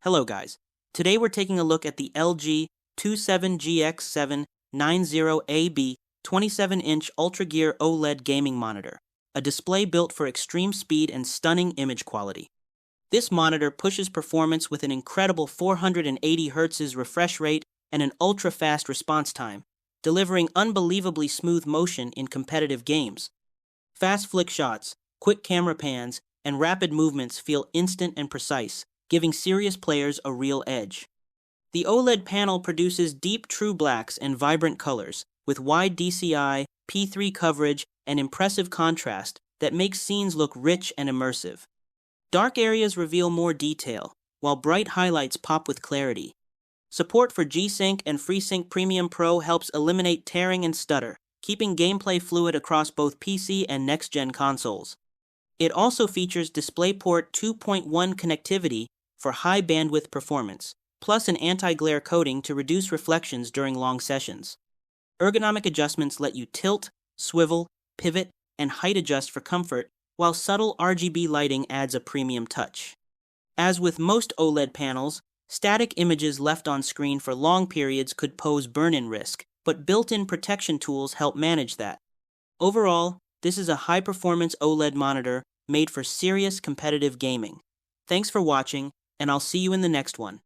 Hello guys. Today we're taking a look at the LG 27GX790A-B 27-inch Ultragear OLED Gaming Monitor, a display built for extreme speed and stunning image quality. This monitor pushes performance with an incredible 480 Hz refresh rate and an ultra-fast response time, delivering unbelievably smooth motion in competitive games. Fast flick shots, quick camera pans, and rapid movements feel instant and precise, giving serious players a real edge. The OLED panel produces deep true blacks and vibrant colors, with wide DCI, P3 coverage, and impressive contrast that makes scenes look rich and immersive. Dark areas reveal more detail, while bright highlights pop with clarity. Support for G-Sync and FreeSync Premium Pro helps eliminate tearing and stutter, keeping gameplay fluid across both PC and next-gen consoles. It also features DisplayPort 2.1 connectivity for high bandwidth performance, plus an anti-glare coating to reduce reflections during long sessions. Ergonomic adjustments let you tilt, swivel, pivot, and height adjust for comfort, while subtle RGB lighting adds a premium touch. As with most OLED panels, static images left on screen for long periods could pose burn-in risk, but built-in protection tools help manage that. Overall, this is a high-performance OLED monitor made for serious competitive gaming. Thanks for watching, and I'll see you in the next one.